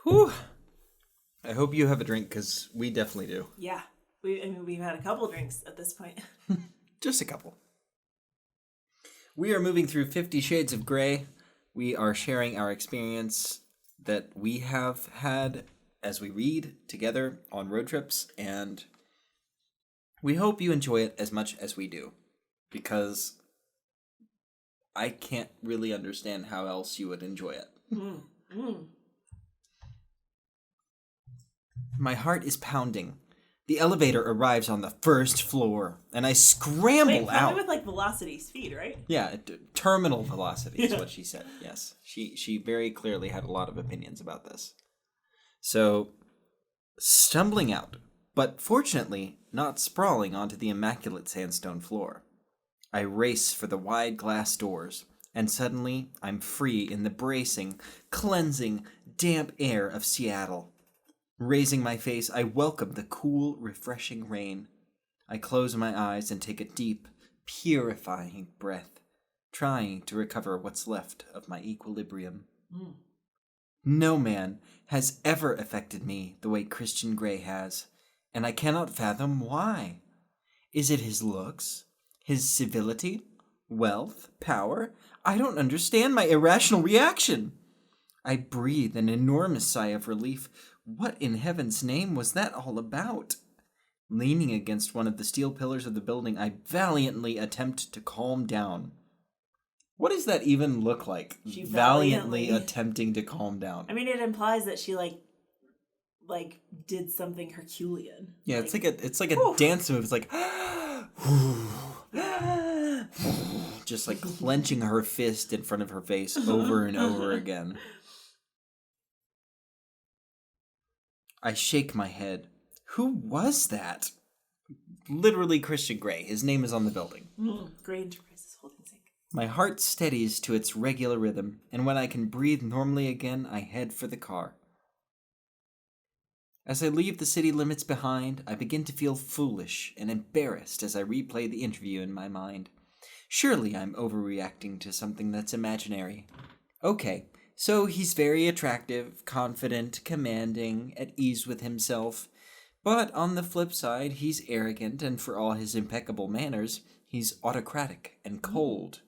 Whew. I hope you have a drink, because we definitely do. Yeah. We've had a couple drinks at this point. Just a couple. We are moving through 50 Shades of Grey. We are sharing our experience that we have had as we read together on road trips, and we hope you enjoy it as much as we do, because I can't really understand how else you would enjoy it. My heart is pounding. The elevator arrives on the first floor, and I scramble Wait, out. probably with like velocity speed, right? Yeah, terminal velocity is what she said. Yes, she very clearly had a lot of opinions about this. So, stumbling out, but fortunately not sprawling onto the immaculate sandstone floor. I race for the wide glass doors, and suddenly I'm free in the bracing, cleansing, damp air of Seattle. Raising my face, I welcome the cool, refreshing rain. I close my eyes and take a deep, purifying breath, trying to recover what's left of my equilibrium. No man has ever affected me the way Christian Grey has, and I cannot fathom why. Is it his looks? His civility? Wealth? Power? I don't understand my irrational reaction. I breathe an enormous sigh of relief. What in heaven's name was that all about? Leaning against one of the steel pillars of the building, I valiantly attempt to calm down. What does that even look like? She Valiantly valiantly- attempting to calm down. I mean, it implies that she like did something Herculean. Yeah, it's like a Whew. dance move. It's like just like clenching her fist in front of her face over and over again. I shake my head. Who was that? Literally Christian Grey. His name is on the building. Grey Enterprises holding sync. My heart steadies to its regular rhythm, and when I can breathe normally again, I head for the car. As I leave the city limits behind, I begin to feel foolish and embarrassed as I replay the interview in my mind. Surely I'm overreacting to something that's imaginary. Okay, so he's very attractive, confident, commanding, at ease with himself. But on the flip side, he's arrogant, and for all his impeccable manners, he's autocratic and cold.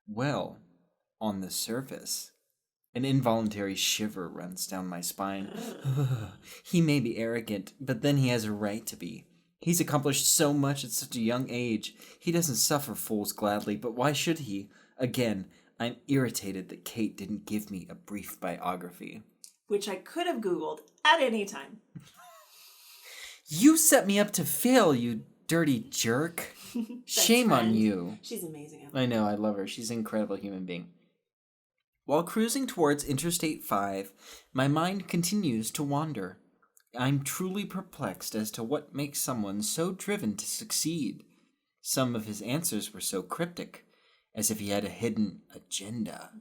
Well, on the surface, an involuntary shiver runs down my spine. He may be arrogant, but then he has a right to be. He's accomplished so much at such a young age. He doesn't suffer fools gladly, but why should he? Again, I'm irritated that Kate didn't give me a brief biography. Which I could have Googled at any time. You set me up to fail, you dirty jerk. Shame on friend. you. She's amazing. I know, I love her. She's an incredible human being. While cruising towards Interstate 5, my mind continues to wander. I'm truly perplexed as to what makes someone so driven to succeed. Some of his answers were so cryptic, as if he had a hidden agenda.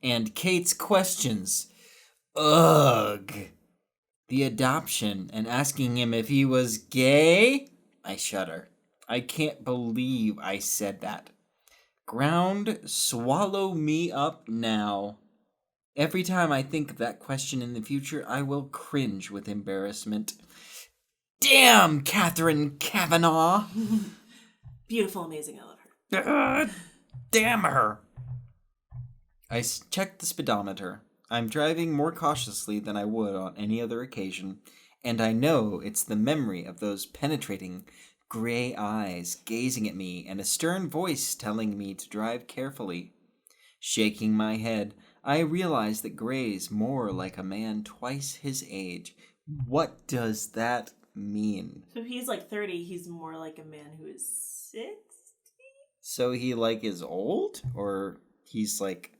And Kate's questions. Ugh. The adoption and asking him if he was gay? I shudder. I can't believe I said that. Ground, swallow me up now. Every time I think of that question in the future, I will cringe with embarrassment. Damn, Catherine Kavanaugh! Beautiful, amazing. I love her. Damn her! I check the speedometer. I'm driving more cautiously than I would on any other occasion, and I know it's the memory of those penetrating gray eyes gazing at me and a stern voice telling me to drive carefully. Shaking my head, I realize that Gray's more like a man twice his age. What does that mean? So if he's like 30, he's more like a man who is 60? So he is old? Or he's like...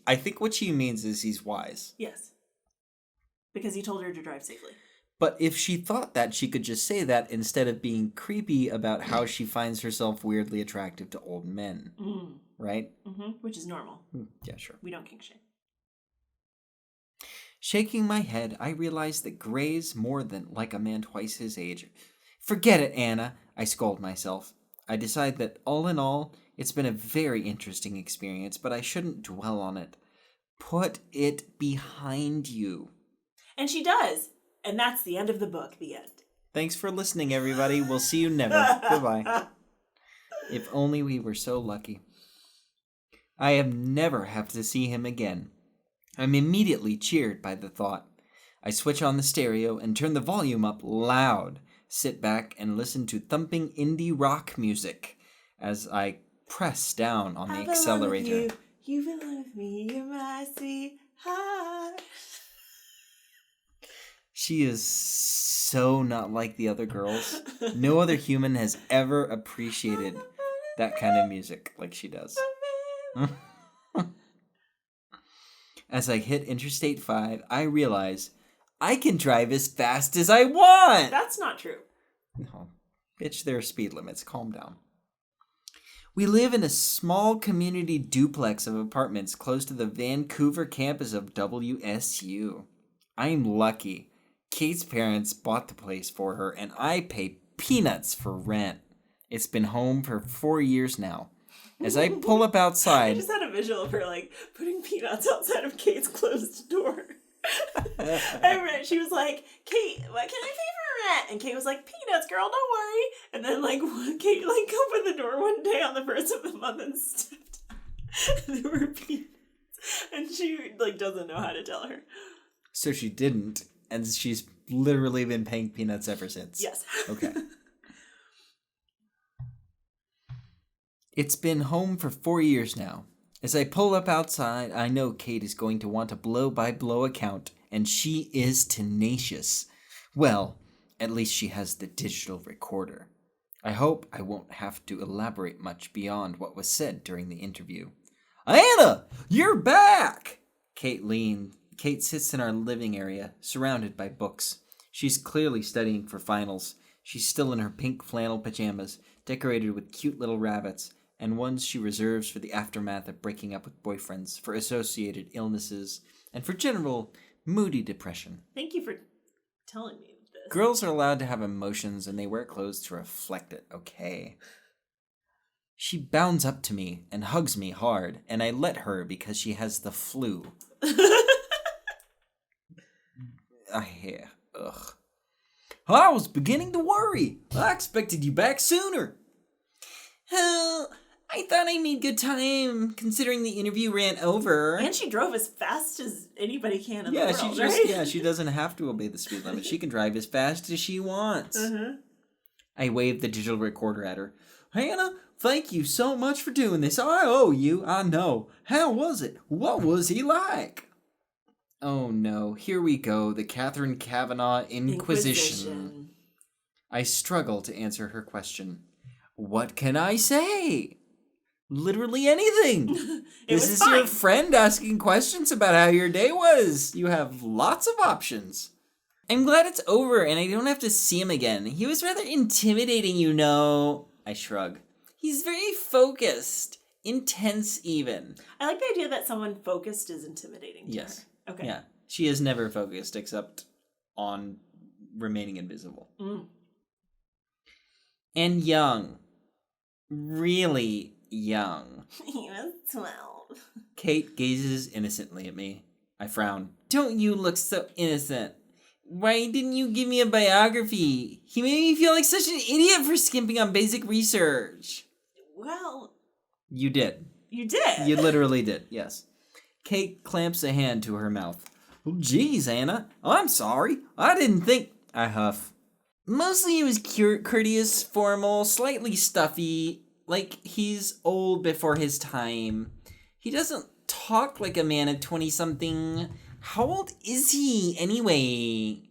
I think what she means is he's wise. Yes. Because he told her to drive safely. But if she thought that, she could just say that instead of being creepy about how she finds herself weirdly attractive to old men. Right? Which is normal. Yeah, sure. We don't kink shame. Shaking my head, I realize that Gray's more than like a man twice his age. Forget it, Anna, I scold myself. I decide that all in all, it's been a very interesting experience, but I shouldn't dwell on it. Put it behind you. And she does. And that's the end of the book. The end. Thanks for listening, everybody. We'll see you never. Goodbye. If only we were so lucky. I have never have to see him again. I'm immediately cheered by the thought. I switch on the stereo and turn the volume up loud. Sit back and listen to thumping indie rock music as I press down on the accelerator. You belong with me, you're my sweetheart. She is so not like the other girls. No other human has ever appreciated that kind of music like she does. As I hit Interstate 5, I realize I can drive as fast as I want. That's not true. No, bitch, there are speed limits. Calm down. We live in a small community duplex of apartments close to the Vancouver campus of WSU. I'm lucky. Kate's parents bought the place for her, and I pay peanuts for rent. It's been home for 4 years now. As I pull up outside... I just had a visual of her, like, putting peanuts outside of Kate's closed door. She was like, Kate, what can I pay for rent? And Kate was like, peanuts, girl, don't worry. And then, like, Kate, like, opened the door one day on the first of the month and stepped out. There were peanuts. And she, like, doesn't know how to tell her. So she didn't, and she's literally been paying peanuts ever since. Yes. Okay. It's been home for 4 years now. As I pull up outside, I know Kate is going to want a blow-by-blow account, and she is tenacious. Well, at least she has the digital recorder. I hope I won't have to elaborate much beyond what was said during the interview. Anna, you're back! Kate sits in our living area, surrounded by books. She's clearly studying for finals. She's still in her pink flannel pajamas, decorated with cute little rabbits, and ones she reserves for the aftermath of breaking up with boyfriends, for associated illnesses, and for general moody depression. Thank you for telling me this. Girls are allowed to have emotions, and they wear clothes to reflect it, okay? She bounds up to me and hugs me hard, and I let her because she has the flu. Ugh. I was beginning to worry. I expected you back sooner. Well, I thought I made good time, considering the interview ran over. And she drove as fast as anybody can in the world, right? She doesn't have to obey the speed limit. She can drive as fast as she wants. Uh-huh. I waved the digital recorder at her. Hannah, thank you so much for doing this. I owe you, I know. How was it? What was he like? Oh no, here we go, the Catherine Kavanaugh Inquisition. I struggle to answer her question. What can I say? Literally anything. This is fine. Your friend asking questions about how your day was. You have lots of options. I'm glad it's over and I don't have to see him again. He was rather intimidating, you know. I shrug. He's very focused. Intense, even. I like the idea that someone focused is intimidating to her. Okay. Yeah. She is never focused except on remaining invisible. Mm. And young. Really young. He was 12. Kate gazes innocently at me. I frown. Don't you look so innocent. Why didn't you give me a biography? He made me feel like such an idiot for skimping on basic research. Well... You did. You did? You literally did, yes. Kate clamps a hand to her mouth. Oh, geez, Anna. I'm sorry. I didn't think... I huff. Mostly it was courteous, formal, slightly stuffy, like he's old before his time. He doesn't talk like a man of 20-something. How old is he, anyway?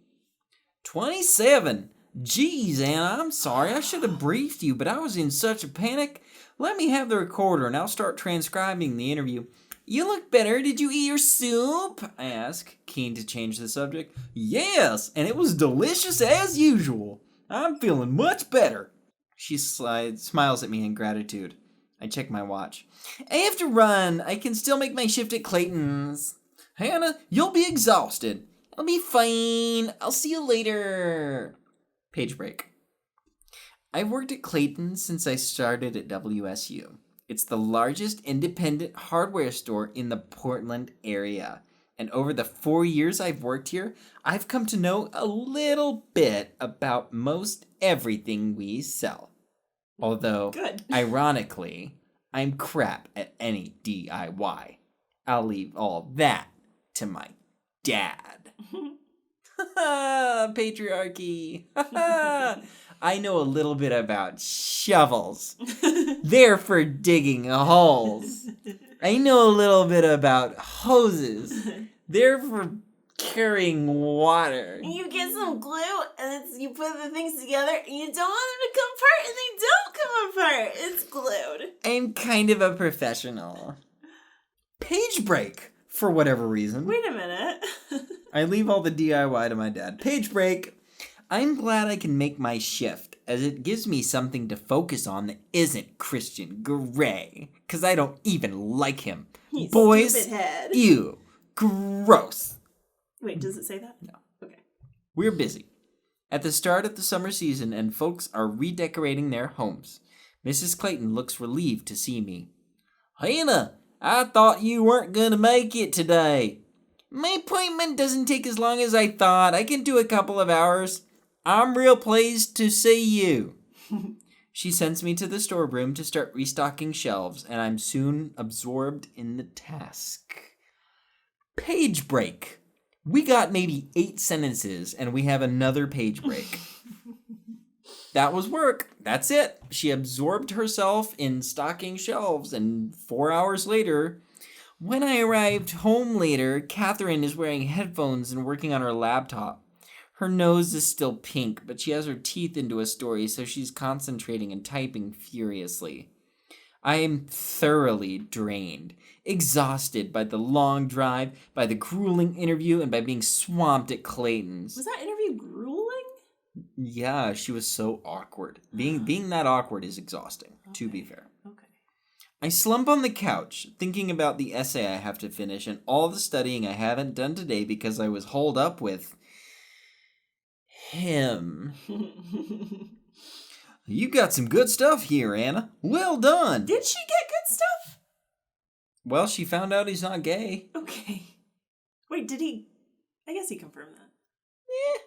27. Geez, Anna, I'm sorry. I should have briefed you, but I was in such a panic. Let me have the recorder, and I'll start transcribing the interview. You look better. Did you eat your soup? I ask, keen to change the subject. Yes, and it was delicious as usual. I'm feeling much better. She smiles at me in gratitude. I check my watch. I have to run. I can still make my shift at Clayton's. Hannah, you'll be exhausted. I'll be fine. I'll see you later. Page break. I've worked at Clayton since I started at WSU. It's the largest independent hardware store in the Portland area. And over the 4 years I've worked here, I've come to know a little bit about most everything we sell. Although, Good. ironically, I'm crap at any DIY. I'll leave all that to my dad. Patriarchy. I know a little bit about shovels. They're for digging holes. I know a little bit about hoses. They're for carrying water. You get some glue, and you put the things together, and you don't want them to come apart, and they don't come apart. It's glued. I'm kind of a professional. Page break, for whatever reason. Wait a minute. I leave all the DIY to my dad. Page break. I'm glad I can make my shift, as it gives me something to focus on that isn't Christian Grey. Because I don't even like him. You Boys, stupid head. ew, gross. Wait, does it say that? No. Okay. We're busy. At the start of the summer season, and folks are redecorating their homes. Mrs. Clayton looks relieved to see me. Hannah, I thought you weren't going to make it today. My appointment doesn't take as long as I thought. I can do a couple of hours. I'm real pleased to see you. She sends me to the storeroom to start restocking shelves, and I'm soon absorbed in the task. Page break. We got maybe 8 sentences, and we have another page break. That was work. That's it. She absorbed herself in stocking shelves, and 4 hours later, when I arrived home later, Catherine is wearing headphones and working on her laptop. Her nose is still pink, but she has her teeth into a story, so she's concentrating and typing furiously. I am thoroughly drained, exhausted by the long drive, by the grueling interview, and by being swamped at Clayton's. Was that interview grueling? Yeah, she was so awkward. Being that awkward is exhausting, to be fair. Okay. I slump on the couch, thinking about the essay I have to finish and all the studying I haven't done today because I was holed up with him. You got some good stuff here, Anna. Well done. Did she get good stuff? Well, she found out he's not gay. Okay. Wait, did he? I guess he confirmed that.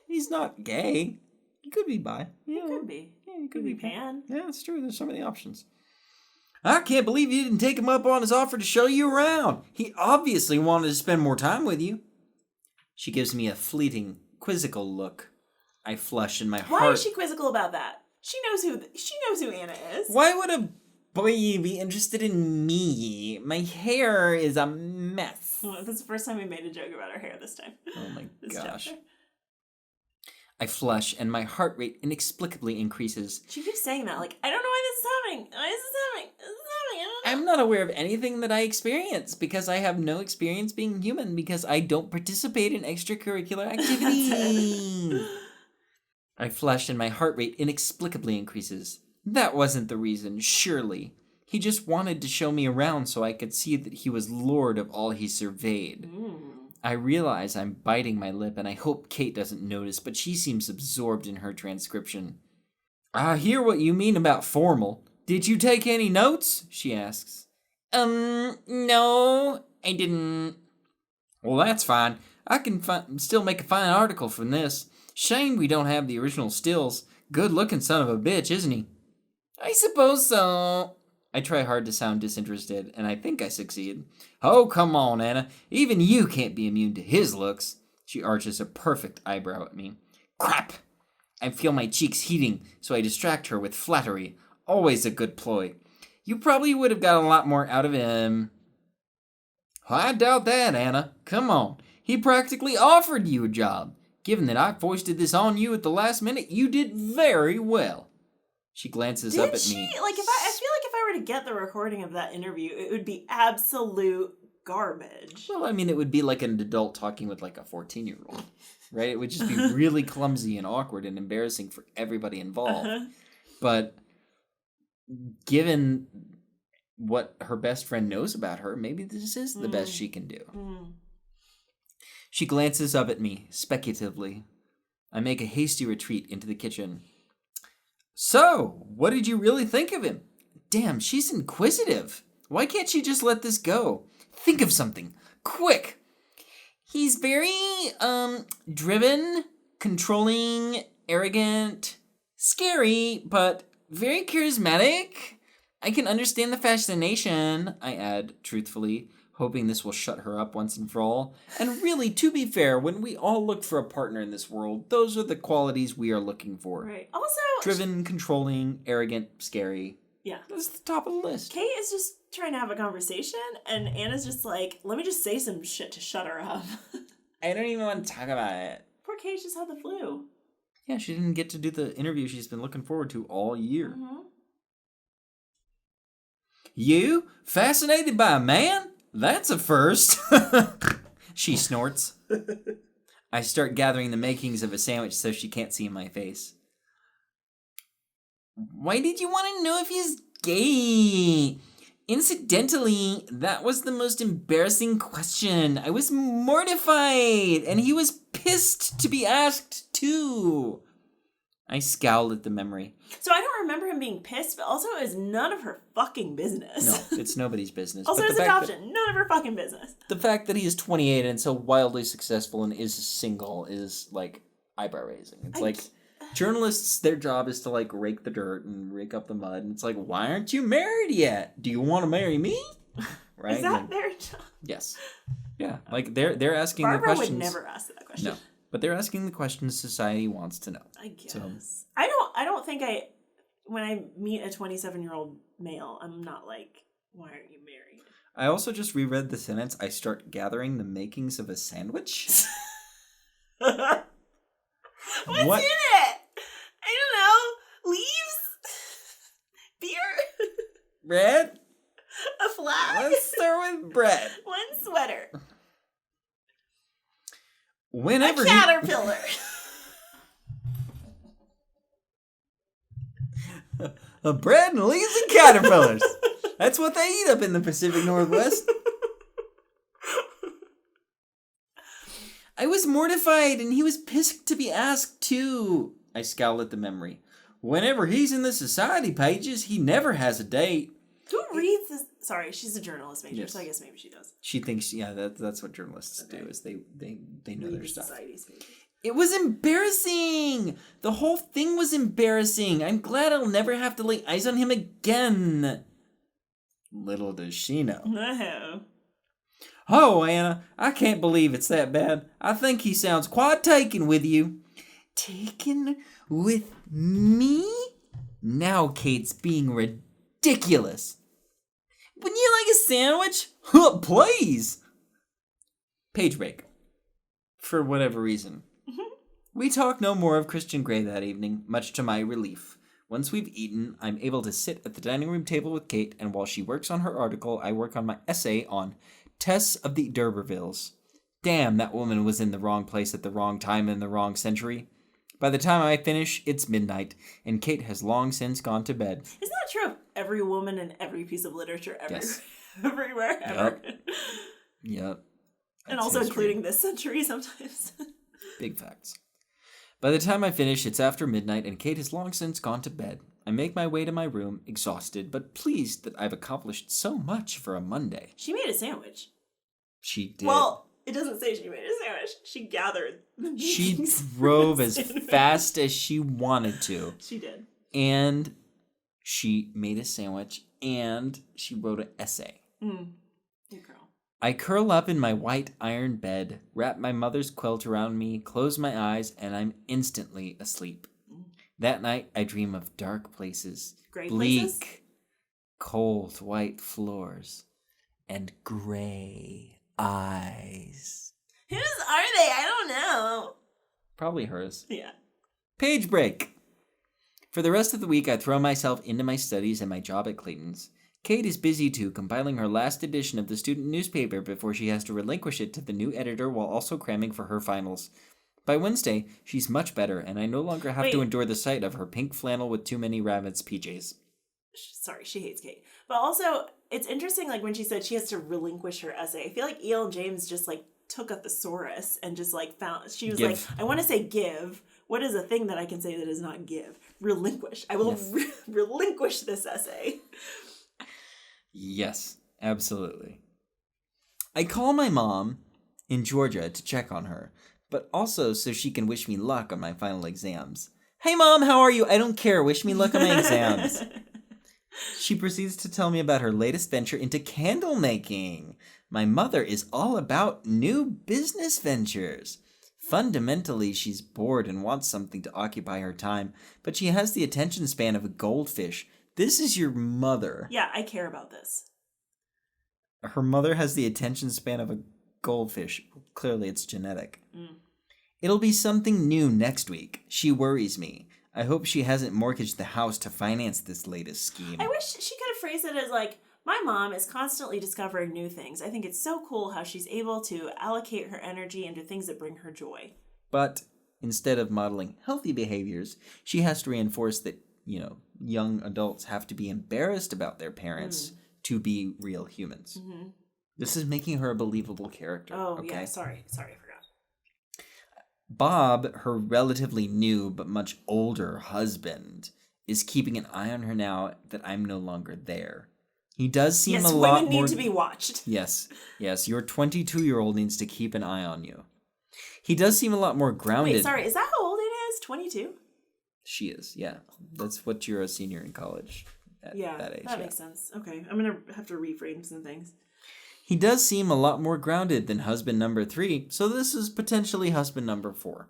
He's not gay. He could be bi. He could be. Yeah, he Could be pan. Yeah, that's true. There's so many options. I can't believe you didn't take him up on his offer to show you around. He obviously wanted to spend more time with you. She gives me a fleeting, quizzical look. I flush in my heart. Why is she quizzical about that? She knows who Anna is. Why would a boy be interested in me? My hair is a mess. Well, that's the first time we made a joke about her hair this time. Oh my This gosh. chapter. I flush and my heart rate inexplicably increases. She keeps saying that, like, I don't know why this is happening. Why is this happening? This is happening. I don't know. I'm not aware of anything that I experience because I have no experience being human because I don't participate in extracurricular activities. I flush and my heart rate inexplicably increases. That wasn't the reason, surely. He just wanted to show me around so I could see that he was lord of all he surveyed. I realize I'm biting my lip and I hope Kate doesn't notice, but she seems absorbed in her transcription. I hear what you mean about formal. Did you take any notes? She asks. No, I didn't. Well, that's fine. I can still make a fine article from this. Shame we don't have the original stills. Good-looking son of a bitch, isn't he? I suppose so. I try hard to sound disinterested, and I think I succeed. Oh, come on, Anna. Even you can't be immune to his looks. She arches a perfect eyebrow at me. Crap! I feel my cheeks heating, so I distract her with flattery. Always a good ploy. You probably would have got a lot more out of him. I doubt that, Anna. Come on. He practically offered you a job. Given that I foisted this on you at the last minute, you did very well. She glances up at me. Like, I feel like if I were to get the recording of that interview, it would be absolute garbage. Well, I mean, it would be like an adult talking with like a 14-year-old, right? It would just be really clumsy and awkward and embarrassing for everybody involved. But given what her best friend knows about her, maybe this is the best she can do. She glances up at me, speculatively. I make a hasty retreat into the kitchen. So, what did you really think of him? damn, she's inquisitive. Why can't she just let this go? Think of something. Quick! He's very, driven, controlling, arrogant, scary, but very charismatic. I can understand the fascination, I add, truthfully, hoping this will shut her up once and for all. And really, to be fair, when we all look for a partner in this world, those are the qualities we are looking for. Right. Also... Driven, controlling, arrogant, scary. Yeah. That's the top of the list. Kate is just trying to have a conversation, and Anna's just like, let me just say some shit to shut her up. I don't even want to talk about it. Poor Kate just had the flu. Yeah, she didn't get to do the interview she's been looking forward to all year. Mm-hmm. You? Fascinated by a man? That's a first. She snorts. I start gathering the makings of a sandwich so she can't see my face. Why did you want to know if he's gay? Incidentally, that was the most embarrassing question. I was mortified, and he was pissed to be asked too. I scowled at the memory. So I don't remember him being pissed, but also it was none of her fucking business. No, it's nobody's business. Also, but his adoption, none of her fucking business. The fact that he is 28 and so wildly successful and is single is, like, eyebrow raising. It's like, journalists, their job is to, like, rake the dirt and rake up the mud. And it's like, why aren't you married yet? Do you want to marry me? Right? Is that their job? Yes. Yeah. Like, they're asking Barbara the questions. would never ask that question. No. But they're asking the questions society wants to know. I guess. So, I don't think when I meet a 27-year-old male, I'm not like, why aren't you married? I also just reread the sentence, I start gathering the makings of a sandwich. What's What? in it? I don't know. Leaves? Beer? Bread? A flag? Let's start with bread. One sweater. Whenever a caterpillar. A bread and leaves and caterpillars. That's what they eat up in the Pacific Northwest. I was mortified and he was pissed to be asked too. I scowled at the memory. Whenever he's in the society pages, he never has a date. Who reads this? Sorry, she's a journalist major, Yes. so I guess maybe she does. She thinks, yeah, that's what journalists do, is they know Read their the stuff. society's pages. It was embarrassing. The whole thing was embarrassing. I'm glad I'll never have to lay eyes on him again. Little does she know. No. Oh, Anna, I can't believe it's that bad. I think he sounds quite taken with you. Taken with me? Now Kate's being ridiculous. Wouldn't you like a sandwich? Please. Page break. For whatever reason. We talk no more of Christian Grey that evening, much to my relief. Once we've eaten, I'm able to sit at the dining room table with Kate, and while she works on her article, I work on my essay on Tess of the D'Urbervilles. Damn, that woman was in the wrong place at the wrong time in the wrong century. By the time I finish, it's midnight, and Kate has long since gone to bed. Isn't that true of every woman in every piece of literature ever? Yes. Everywhere, ever. Yep. And also including this century sometimes. Big facts. By the time I finish, it's after midnight, and Kate has long since gone to bed. I make my way to my room, exhausted, but pleased that I've accomplished so much for a Monday. She made a sandwich. She did. Well, it doesn't say she made a sandwich. She gathered the She makings drove of a as sandwich. fast as she wanted to. She did. And she made a sandwich, and she wrote an essay. Good girl. I curl up in my white iron bed, wrap my mother's quilt around me, close my eyes, and I'm instantly asleep. That night, I dream of dark places, Gray bleak, places? cold white floors, and gray eyes. Whose are they? I don't know. Probably hers. Yeah. Page break. For the rest of the week, I throw myself into my studies and my job at Clayton's. Kate is busy too, compiling her last edition of the student newspaper before she has to relinquish it to the new editor while also cramming for her finals. By Wednesday, she's much better, and I no longer have to endure the sight of her pink flannel with too many rabbits PJs. Sorry, she hates Kate. But also, it's interesting, like, when she said she has to relinquish her essay. I feel like E.L. James just, like, took a thesaurus and just, like, found... She was like, I want to say give, What is a thing that I can say that is not give? Relinquish. I will relinquish this essay. Yes, absolutely. I call my mom in Georgia to check on her, but also so she can wish me luck on my final exams. Hey Mom, how are you? I don't care. Wish me luck on my exams. She proceeds to tell me about her latest venture into candle making. My mother is all about new business ventures. Fundamentally, she's bored and wants something to occupy her time, but she has the attention span of a goldfish. This is your mother. Yeah, I care about this. Her mother has the attention span of a goldfish. Clearly, it's genetic. It'll be something new next week. She worries me. I hope she hasn't mortgaged the house to finance this latest scheme. I wish she could have phrased it as like, my mom is constantly discovering new things. I think it's so cool how she's able to allocate her energy into things that bring her joy. But instead of modeling healthy behaviors, she has to reinforce that, young adults have to be embarrassed about their parents to be real humans. Mm-hmm. This is making her a believable character. Oh, okay? yeah. Sorry, I forgot. Bob, her relatively new but much older husband, is keeping an eye on her now that I'm no longer there. He does seem a lot more... Yes, women need to be watched. Yes, your 22-year-old needs to keep an eye on you. He does seem a lot more grounded. Wait, sorry, is that how old it is? 22? She is, yeah. That's what you're a senior in college at that age. That makes sense. Okay, I'm going to have to reframe some things. He does seem a lot more grounded than husband number 3, so this is potentially husband number 4.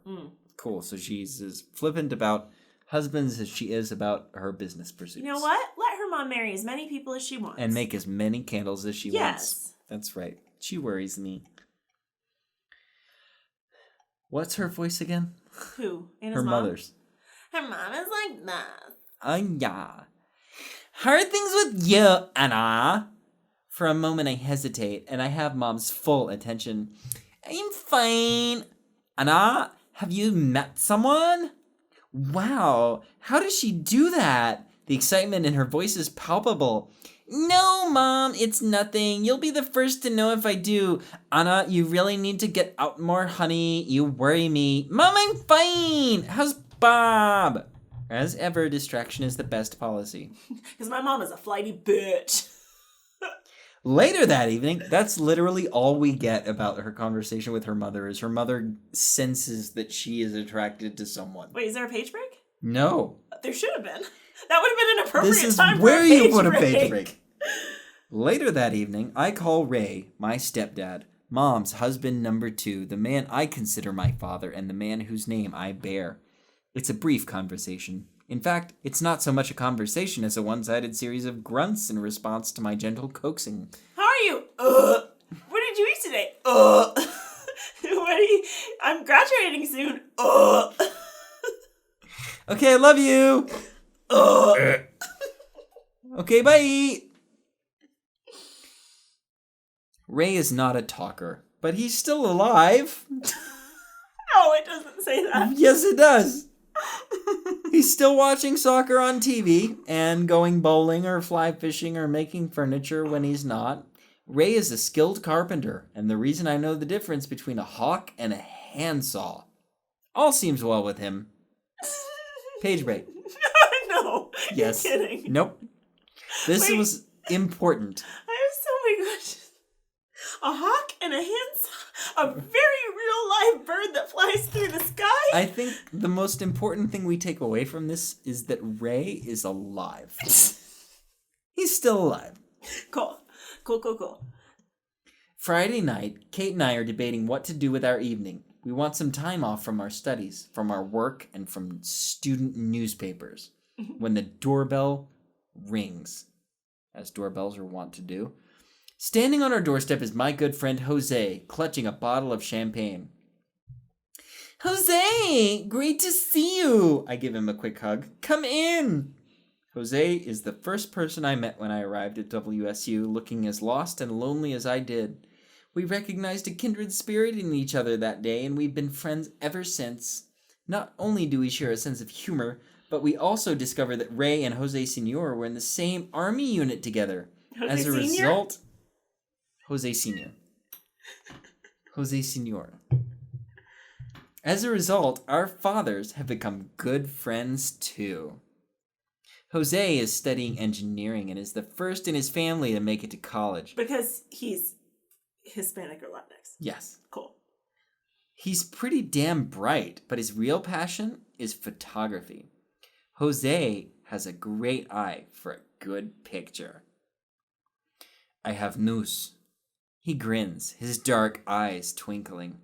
Cool, so she's as flippant about husbands as she is about her business pursuits. You know what? Let her mom marry as many people as she wants. And make as many candles as she wants. That's right. She worries me. What's her voice again? Who? Anna's her mom? Mother's. Her mom is like this. Yeah. How are things with you, Anna? For a moment I hesitate, and I have Mom's full attention. I'm fine. Anna, have you met someone? Wow, how does she do that? The excitement in her voice is palpable. No, Mom, it's nothing. You'll be the first to know if I do. Anna, you really need to get out more, honey. You worry me. Mom, I'm fine. How's Bob? As ever, distraction is the best policy. Because my mom is a flighty bitch. Later that evening, that's literally all we get about her conversation with her mother, is her mother senses that she is attracted to someone. Wait, is there a page break? No. There should have been. That would have been an appropriate this is time where for a page you put break. a page break. Later that evening, I call Ray, my stepdad, Mom's husband number 2, the man I consider my father and the man whose name I bear. It's a brief conversation. In fact, it's not so much a conversation as a one-sided series of grunts in response to my gentle coaxing. How are you? What did you eat today? What are you? I'm graduating soon. Okay, I love you. Okay, bye. Ray is not a talker, but he's still alive. No, it doesn't say that. Yes, it does. He's still watching soccer on TV and going bowling or fly fishing or making furniture when he's not. Ray is a skilled carpenter, and the reason I know the difference between a hawk and a handsaw. All seems well with him. Page break. No. Yes. You're kidding. Nope. This Wait. was important. I have so many questions. A hawk and a handsaw? A very real live bird that flies through the sky? I think the most important thing we take away from this is that Ray is alive. He's still alive. Cool. Friday night, Kate and I are debating what to do with our evening. We want some time off from our studies, from our work, and from student newspapers. When the doorbell rings, as doorbells are wont to do, standing on our doorstep is my good friend Jose, clutching a bottle of champagne. Jose, great to see you. I give him a quick hug. Come in. Jose is the first person I met when I arrived at WSU, looking as lost and lonely as I did. We recognized a kindred spirit in each other that day, and we've been friends ever since. Not only do we share a sense of humor, but we also discovered that Ray and Jose Senior were in the same army unit together. As a result, Jose Senior. Jose Senior. As a result, our fathers have become good friends too. Jose is studying engineering and is the first in his family to make it to college. Because he's Hispanic or Latinx. Yes. Cool. He's pretty damn bright, but his real passion is photography. Jose has a great eye for a good picture. I have news. He grins, his dark eyes twinkling.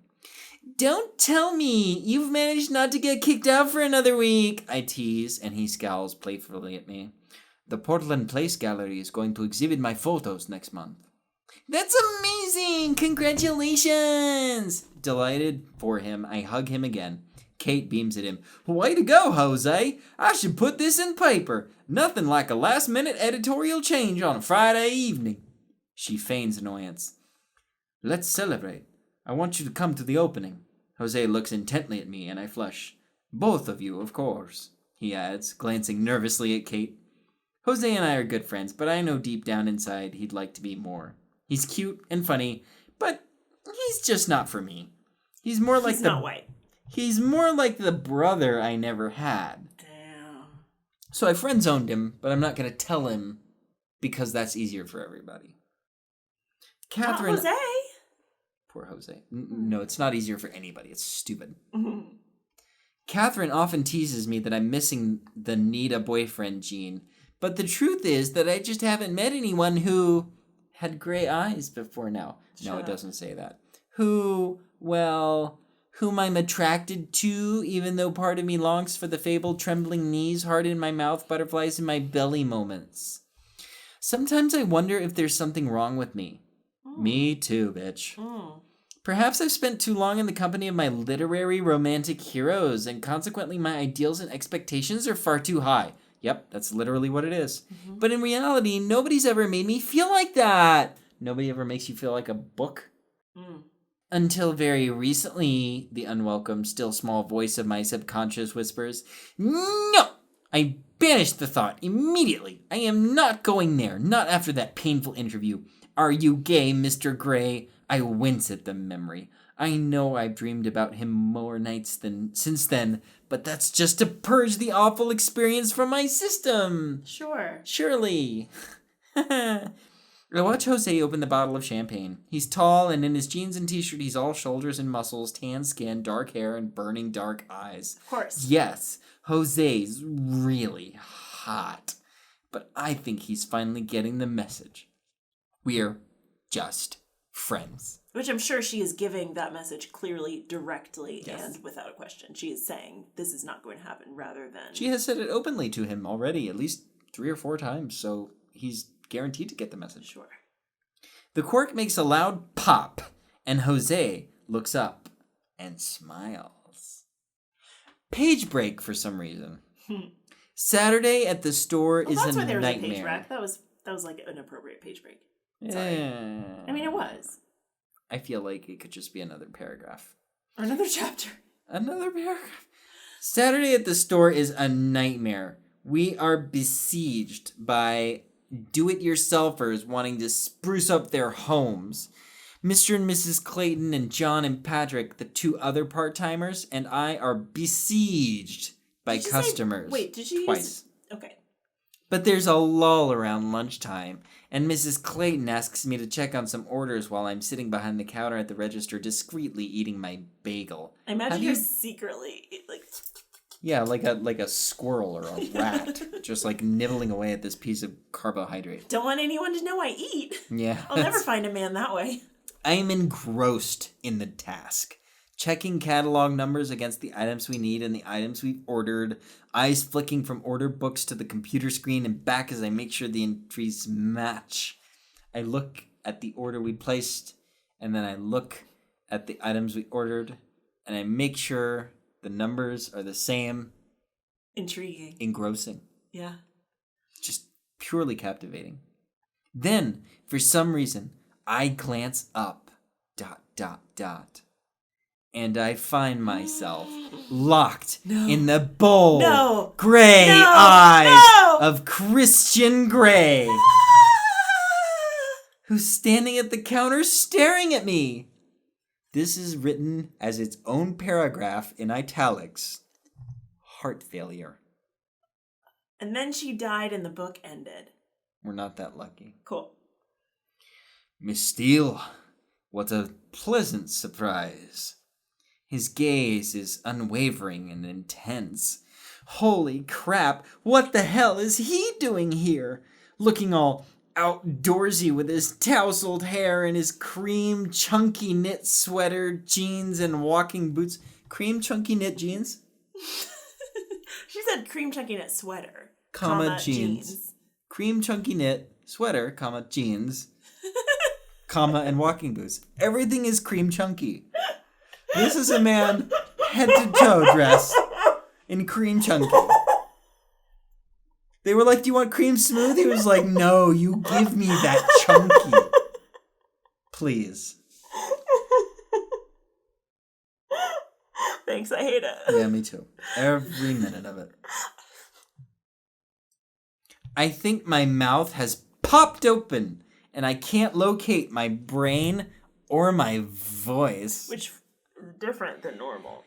Don't tell me you've managed not to get kicked out for another week, I tease, and he scowls playfully at me. The Portland Place Gallery is going to exhibit my photos next month. That's amazing! Congratulations! Delighted for him, I hug him again. Kate beams at him. Way to go, Jose! I should put this in paper. Nothing like a last-minute editorial change on a Friday evening. She feigns annoyance. Let's celebrate. I want you to come to the opening. Jose looks intently at me, and I flush. Both of you, of course, he adds, glancing nervously at Kate. Jose and I are good friends, but I know deep down inside he'd like to be more. He's cute and funny, but he's just not for me. He's more like not white. He's more like the brother I never had. Damn. So I friend-zoned him, but I'm not going to tell him because that's easier for everybody. Catherine... Not Jose. Poor Jose. No, it's not easier for anybody. It's stupid. Mm-hmm. Catherine often teases me that I'm missing the need a boyfriend gene, but the truth is that I just haven't met anyone who had gray eyes before now. No, it doesn't say that. Whom I'm attracted to, even though part of me longs for the fabled trembling knees, heart in my mouth, butterflies in my belly moments. Sometimes I wonder if there's something wrong with me. Me too, bitch. Perhaps I've spent too long in the company of my literary romantic heroes, and consequently my ideals and expectations are far too high. Yep, that's literally what it is. Mm-hmm. But in reality, nobody's ever made me feel like that. Nobody ever makes you feel like a book. Until very recently, the unwelcome, still small voice of my subconscious whispers, No! I banished the thought immediately. I am not going there, not after that painful interview. Are you gay, Mr. Gray? I wince at the memory. I know I've dreamed about him more nights since then, but that's just to purge the awful experience from my system. Sure. Surely. I watch Jose open the bottle of champagne. He's tall, and in his jeans and t-shirt, he's all shoulders and muscles, tan skin, dark hair, and burning dark eyes. Of course. Yes, Jose's really hot. But I think he's finally getting the message. We're just friends. Which I'm sure she is giving that message clearly, directly, yes. And without a question. She is saying this is not going to happen rather than... She has said it openly to him already, at least 3 or 4 times, so he's guaranteed to get the message. Sure. The cork makes a loud pop, and Jose looks up and smiles. Page break for some reason. Saturday at the store is that's a why there was nightmare. A page break. That was like an appropriate page break. Sorry. I mean, it was. I feel like it could just be another paragraph. Or another chapter. Another paragraph. Saturday at the store is a nightmare. We are besieged by do-it-yourselfers wanting to spruce up their homes. Mr. and Mrs. Clayton and John and Patrick, the 2 other part-timers, and I are besieged by customers. Did you twice. Okay. But there's a lull around lunchtime, and Mrs. Clayton asks me to check on some orders while I'm sitting behind the counter at the register discreetly eating my bagel. I imagine you're secretly like... Yeah, like a squirrel or a rat, just like nibbling away at this piece of carbohydrate. Don't want anyone to know I eat. Yeah. I'll never find a man that way. I am engrossed in the task. Checking catalog numbers against the items we need and the items we've ordered, eyes flicking from order books to the computer screen and back as I make sure the entries match. I look at the order we placed, and then I look at the items we ordered, and I make sure the numbers are the same. Intriguing. Engrossing. Yeah. Just purely captivating. Then, for some reason, I glance up. ... And I find myself locked in the bold, gray eyes of Christian Grey, who's standing at the counter staring at me. This is written as its own paragraph in italics. Heart failure. And then she died and the book ended. We're not that lucky. Cool. Miss Steele, what a pleasant surprise. His gaze is unwavering and intense. Holy crap, what the hell is he doing here? Looking all outdoorsy with his tousled hair and his cream chunky knit sweater, jeans, and walking boots. Cream chunky knit jeans? She said cream chunky knit sweater. Comma jeans. Cream chunky knit sweater, comma jeans, comma and walking boots. Everything is cream chunky. This is a man head to toe dressed in cream chunky. They were like, "Do you want cream smooth?" He was like, "No, you give me that chunky. Please." Thanks, I hate it. Yeah, me too. Every minute of it. I think my mouth has popped open and I can't locate my brain or my voice. Which is different than normal.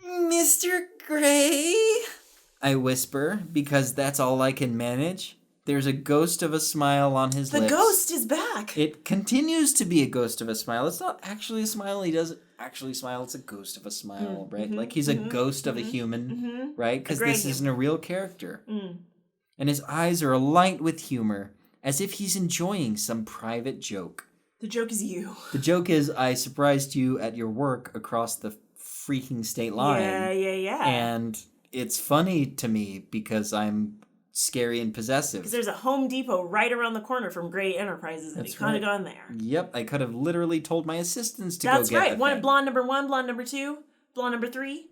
Mr. Gray, I whisper, because that's all I can manage. There's a ghost of a smile on his lips. The ghost is back. It continues to be a ghost of a smile. It's not actually a smile. He doesn't actually smile. It's a ghost of a smile, right? Mm-hmm, like he's a ghost of a human, right? Because this isn't a real character. And his eyes are alight with humor, as if he's enjoying some private joke. The joke is you. The joke is, I surprised you at your work across the freaking state line. Yeah. And it's funny to me because I'm scary and possessive. Because there's a Home Depot right around the corner from Gray Enterprises, and he could have gone there. Yep, I could have literally told my assistants to go That's get right. a One thing. blonde number 1, blonde number 2, blonde number 3.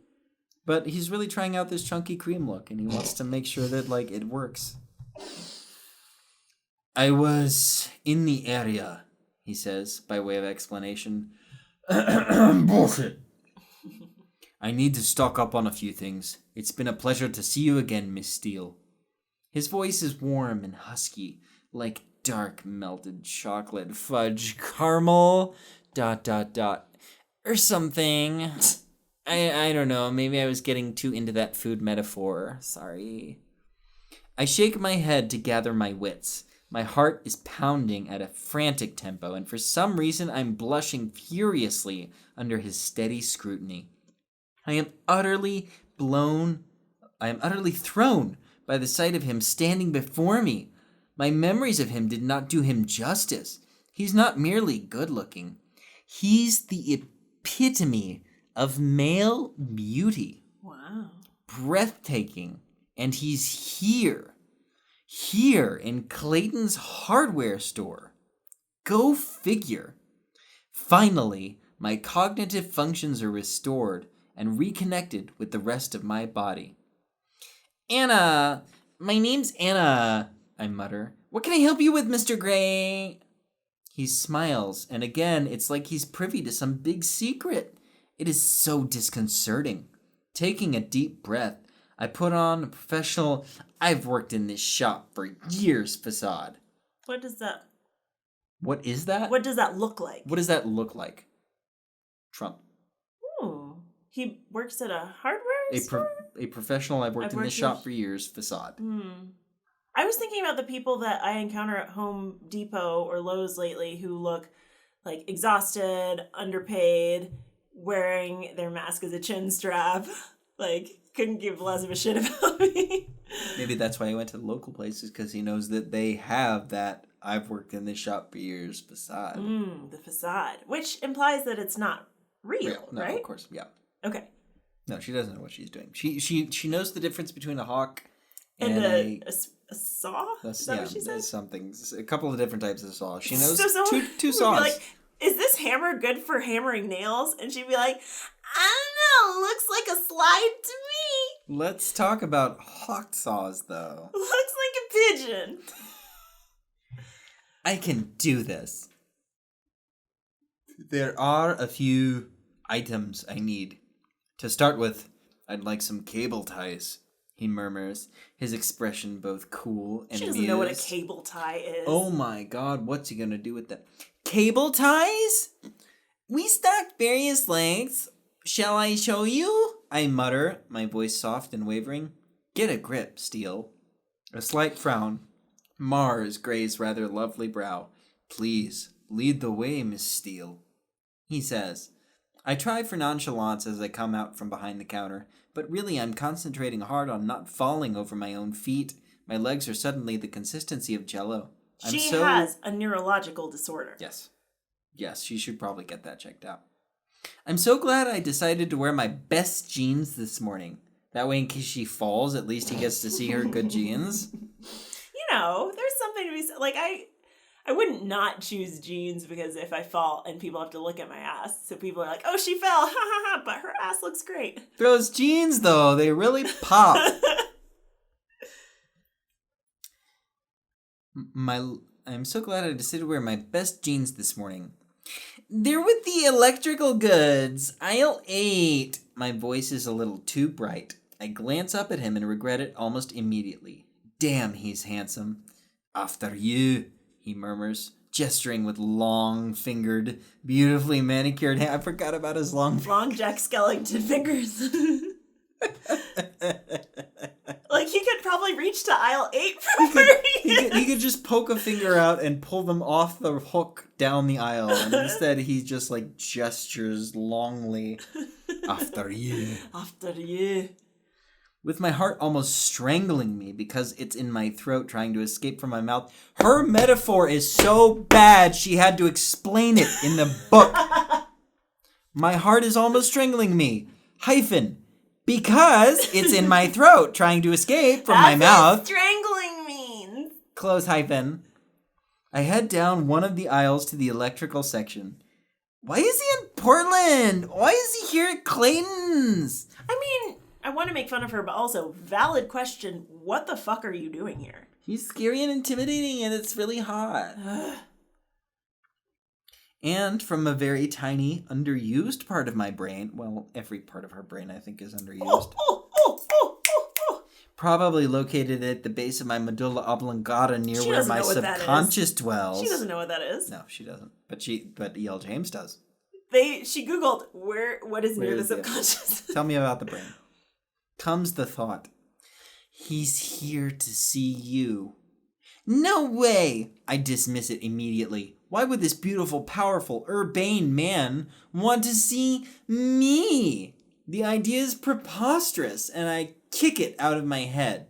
But he's really trying out this chunky cream look, and he wants to make sure that, like, it works. I was in the area, he says, by way of explanation. Bullshit. I need to stock up on a few things. It's been a pleasure to see you again, Miss Steele. His voice is warm and husky, like dark melted chocolate fudge caramel, ... or something. I don't know, maybe I was getting too into that food metaphor. Sorry. I shake my head to gather my wits. My heart is pounding at a frantic tempo, and for some reason I'm blushing furiously under his steady scrutiny. I am utterly thrown by the sight of him standing before me. My memories of him did not do him justice. He's not merely good-looking. He's the epitome of male beauty. Wow. Breathtaking. And he's here. Here in Clayton's hardware store. Go figure. Finally, my cognitive functions are restored and reconnected with the rest of my body. Anna! My name's Anna, I mutter. What can I help you with, Mr. Gray? He smiles, and again, it's like he's privy to some big secret. It is so disconcerting. Taking a deep breath, I put on a professional, I've worked in this shop for years facade. What is that? What is that? What does that look like? What does that look like? Trump. He works at a hardware store? A professional, I've worked in this shop for years facade. I was thinking about the people that I encounter at Home Depot or Lowe's lately who look like exhausted, underpaid, wearing their mask as a chin strap. Like, couldn't give less of a shit about me. Maybe that's why he went to the local places, because he knows that they have that I've worked in this shop for years facade. The facade. Which implies that it's not real, No, right? of course, yeah. Okay. No, she doesn't know what she's doing. She knows the difference between a hawk and a saw? Is that what she said? Something. A couple of different types of saws. She knows So two saws. Like, is this hammer good for hammering nails? And she'd be like, I don't know, looks like a slide to me. Let's talk about hawk saws, though. Looks like a pigeon. I can do this. There are a few items I need. To start with, I'd like some cable ties, he murmurs, his expression both cool and She doesn't amused. know what a cable tie is. Oh my god, what's he gonna do with that? Cable ties? We stocked various lengths. Shall I show you? I mutter, my voice soft and wavering. Get a grip, Steele. A slight frown mars Gray's rather lovely brow. Please, lead the way, Miss Steele, he says. I try for nonchalance as I come out from behind the counter, but really I'm concentrating hard on not falling over my own feet. My legs are suddenly the consistency of jello. She has a neurological disorder. Yes. Yes, she should probably get that checked out. I'm so glad I decided to wear my best jeans this morning. That way, in case she falls, at least he gets to see her good jeans. You know, there's something to be said. Like, I wouldn't not choose jeans because if I fall and people have to look at my ass, so people are like, oh, she fell, ha ha ha, but her ass looks great. Those jeans, though, they really pop. I'm so glad I decided to wear my best jeans this morning. They're with the electrical goods. Aisle 8. My voice is a little too bright. I glance up at him and regret it almost immediately. Damn, he's handsome. After you, he murmurs, gesturing with long-fingered, beautifully manicured hands. I forgot about his long Jack Skellington fingers. Like, he could probably reach to aisle 8 from where he is. He could just poke a finger out and pull them off the hook down the aisle. And instead, he just, like, gestures longly. After you. After you. With my heart almost strangling me because it's in my throat trying to escape from my mouth. Her metaphor is so bad she had to explain it in the book. My heart is almost strangling me. Because it's in my throat trying to escape from my mouth. That's what strangling means. Close hyphen. I head down one of the aisles to the electrical section. Why is he in Portland? Why is he here at Clayton's? I mean, I want to make fun of her, but also, valid question, what the fuck are you doing here? He's scary and intimidating, and it's really hot. And from a very tiny, underused part of my brain, well, every part of her brain I think is underused. Probably located at the base of my medulla oblongata near where my subconscious dwells. She doesn't know what that is. No, she doesn't. But E.L. James does. She Googled what is near the subconscious. Tell me about the brain. Comes the thought. He's here to see you. No way! I dismiss it immediately. Why would this beautiful, powerful, urbane man want to see me? The idea is preposterous, and I kick it out of my head.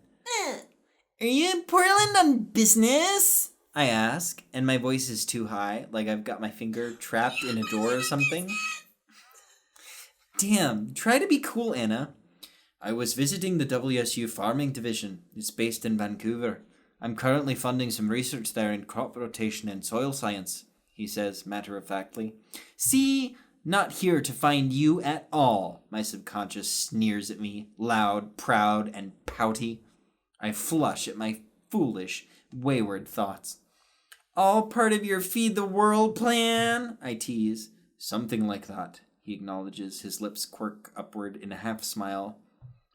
Are you in Portland on business? I ask, and my voice is too high, like I've got my finger trapped in a door or something. Damn, try to be cool, Anna. I was visiting the WSU Farming Division. It's based in Vancouver. I'm currently funding some research there in crop rotation and soil science, he says matter-of-factly. See, not here to find you at all, my subconscious sneers at me, loud, proud, and pouty. I flush at my foolish, wayward thoughts. All part of your Feed the World plan? I tease. Something like that, he acknowledges, his lips quirk upward in a half-smile.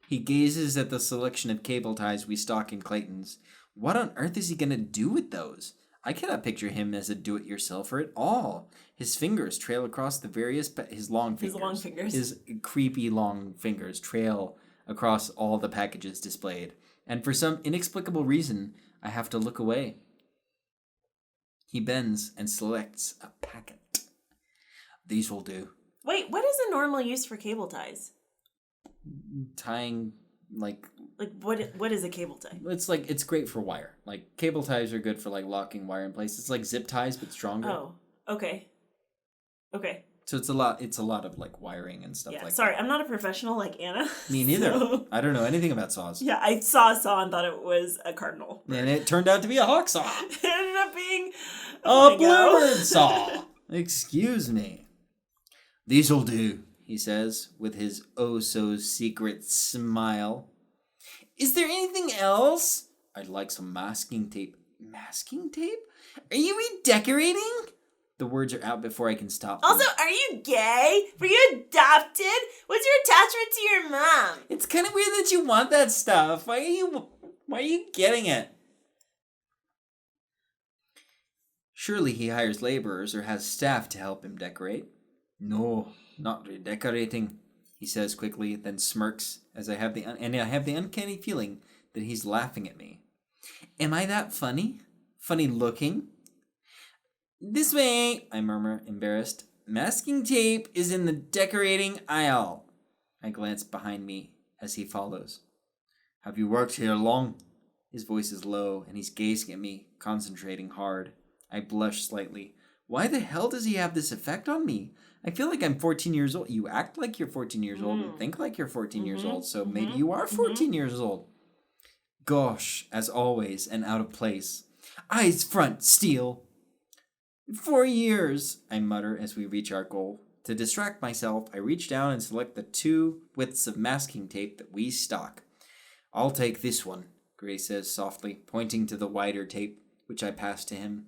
He gazes at the selection of cable ties we stock in Clayton's. What on earth is he going to do with those? I cannot picture him as a do-it-yourselfer at all. His fingers trail across the various... His long fingers. His creepy long fingers trail across all the packages displayed. And for some inexplicable reason, I have to look away. He bends and selects a packet. These will do. Wait, what is a normal use for cable ties? Tying, like what is a cable tie? It's great for wire. Like, cable ties are good for, like, locking wire in place. It's like zip ties, but stronger. Oh, okay. So it's a lot of, like, wiring and stuff like that. Sorry, I'm not a professional like Anna. Me neither. So... I don't know anything about saws. Yeah, I saw a saw and thought it was a cardinal. And it turned out to be a hawk saw. It ended up being a bluebird saw. Excuse me. These'll do, he says, with his oh-so-secret smile. Is there anything else? I'd like some masking tape. Masking tape? Are you redecorating? The words are out before I can stop them. Also, are you gay? Were you adopted? What's your attachment to your mom? It's kind of weird that you want that stuff. Why are you getting it? Surely he hires laborers or has staff to help him decorate. No, not redecorating, he says quickly, then smirks as I have the uncanny feeling that he's laughing at me. Am I that funny? Funny looking? This way, I murmur, embarrassed. Masking tape is in the decorating aisle. I glance behind me as he follows. Have you worked here long? His voice is low, and he's gazing at me, concentrating hard. I blush slightly. Why the hell does he have this effect on me? I feel like I'm 14 years old. You act like you're 14 years old and think like you're 14 years old, so maybe you are 14 years old. Gosh, as always, and out of place. Eyes front, Steele. 4 years, I mutter as we reach our goal. To distract myself, I reach down and select the 2 widths of masking tape that we stock. I'll take this one, Gray says softly, pointing to the wider tape, which I pass to him.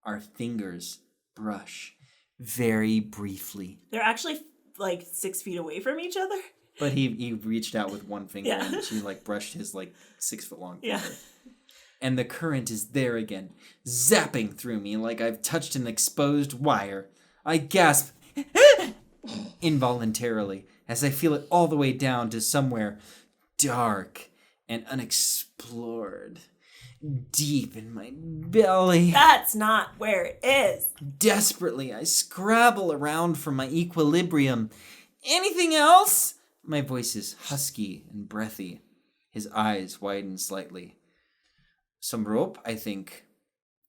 Our fingers brush very briefly. They're actually like 6 feet away from each other. But he reached out with one finger and she brushed his 6 foot long finger. Yeah. And the current is there again, zapping through me like I've touched an exposed wire. I gasp involuntarily as I feel it all the way down to somewhere dark and unexplored, deep in my belly. That's not where it is. Desperately, I scrabble around for my equilibrium. Anything else? My voice is husky and breathy. His eyes widen slightly. Some rope, I think.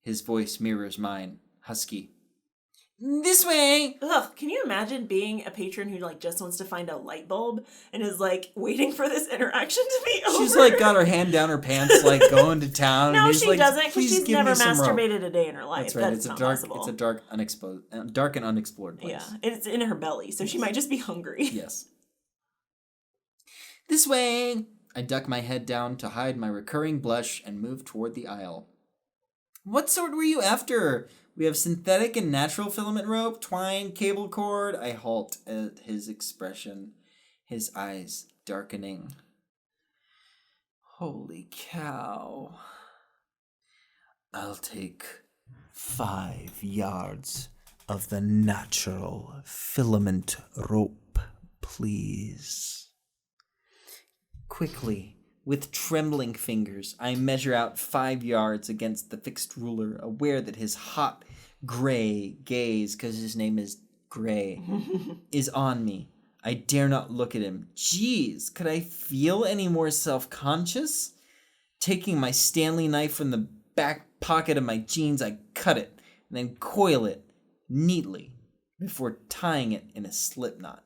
His voice mirrors mine, husky. This way! Ugh, can you imagine being a patron who just wants to find a light bulb and is waiting for this interaction to be over? She's got her hand down her pants, going to town. No, and he's she doesn't, because "Please she's give never me some rope." masturbated a day in her life. That's right. That's not possible. It's a dark and unexplored place. Yeah, it's in her belly, so she might just be hungry. Yes. This way! I duck my head down to hide my recurring blush and move toward the aisle. What sort were you after? We have synthetic and natural filament rope, twine, cable cord. I halt at his expression, his eyes darkening. Holy cow. I'll take 5 yards of the natural filament rope, please. Quickly, with trembling fingers, I measure out 5 yards against the fixed ruler, aware that his hot, gray gaze, because his name is Gray, is on me. I dare not look at him. Jeez, could I feel any more self-conscious? Taking my Stanley knife from the back pocket of my jeans, I cut it, and then coil it neatly before tying it in a slip knot.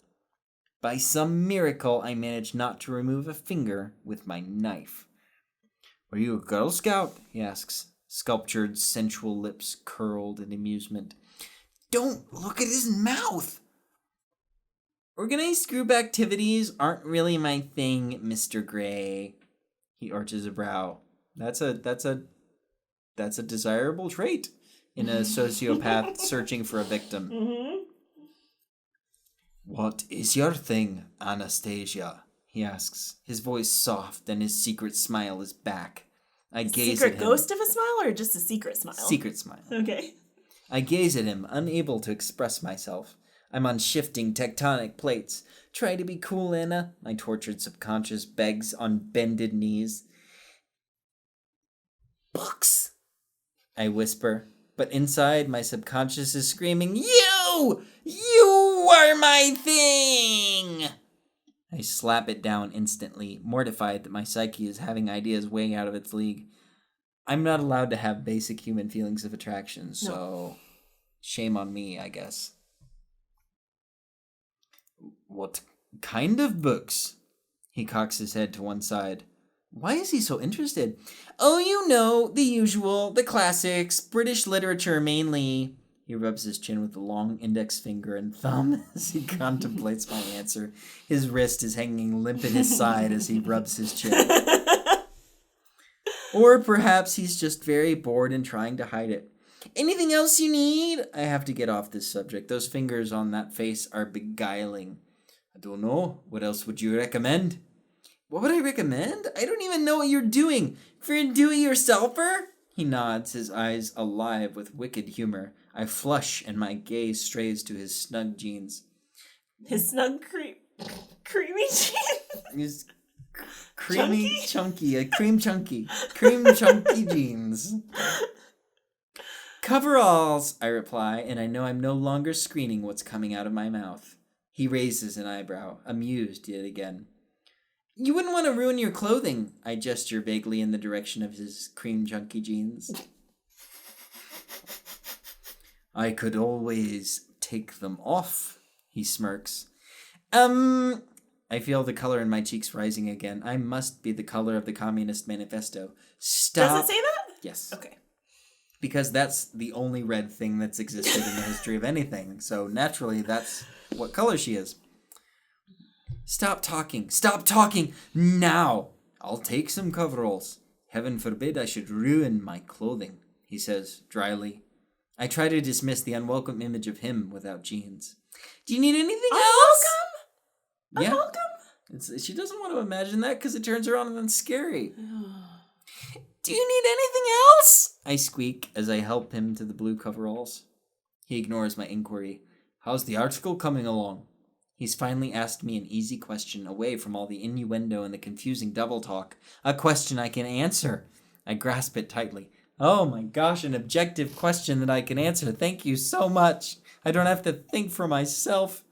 By some miracle, I managed not to remove a finger with my knife. Were you a Girl Scout? He asks, sculptured, sensual lips curled in amusement. Don't look at his mouth! Organized group activities aren't really my thing, Mr. Gray. He arches a brow. That's a desirable trait in a sociopath searching for a victim. Mm-hmm. What is your thing, Anastasia? He asks, his voice soft and his secret smile is back. I gaze at him. Secret ghost of a smile or just a secret smile? Secret smile. Okay. I gaze at him, unable to express myself. I'm on shifting tectonic plates. Try to be cool, Anna, my tortured subconscious begs on bended knees. Books! I whisper, but inside my subconscious is screaming, You! You are my thing! I slap it down instantly, mortified that my psyche is having ideas way out of its league. I'm not allowed to have basic human feelings of attraction, so shame on me, I guess. What kind of books? He cocks his head to one side. Why is he so interested? Oh, you know, the usual, the classics, British literature mainly. He rubs his chin with a long index finger and thumb as he contemplates my answer. His wrist is hanging limp at his side as he rubs his chin. Or perhaps he's just very bored and trying to hide it. Anything else you need? I have to get off this subject. Those fingers on that face are beguiling. I don't know. What else would you recommend? What would I recommend? I don't even know what you're doing. For a do-it-yourselfer? He nods, his eyes alive with wicked humor. I flush and my gaze strays to his snug jeans. His snug creamy jeans. His creamy chunky, cream chunky jeans. Coveralls, I reply, and I know I'm no longer screening what's coming out of my mouth. He raises an eyebrow, amused yet again. You wouldn't want to ruin your clothing, I gesture vaguely in the direction of his cream chunky jeans. I could always take them off, he smirks. I feel the color in my cheeks rising again. I must be the color of the Communist Manifesto. Stop. Does it say that? Yes. Okay. Because that's the only red thing that's existed in the history of anything. So naturally, that's what color she is. Stop talking. Stop talking now. I'll take some coveralls. Heaven forbid I should ruin my clothing, he says dryly. I try to dismiss the unwelcome image of him without jeans. Do you need anything else? Yeah. Unwelcome? She doesn't want to imagine that because it turns her on and then scary. Do you need anything else? I squeak as I help him to the blue coveralls. He ignores my inquiry. How's the article coming along? He's finally asked me an easy question away from all the innuendo and the confusing double talk. A question I can answer. I grasp it tightly. Oh my gosh, an objective question that I can answer. Thank you so much. I don't have to think for myself.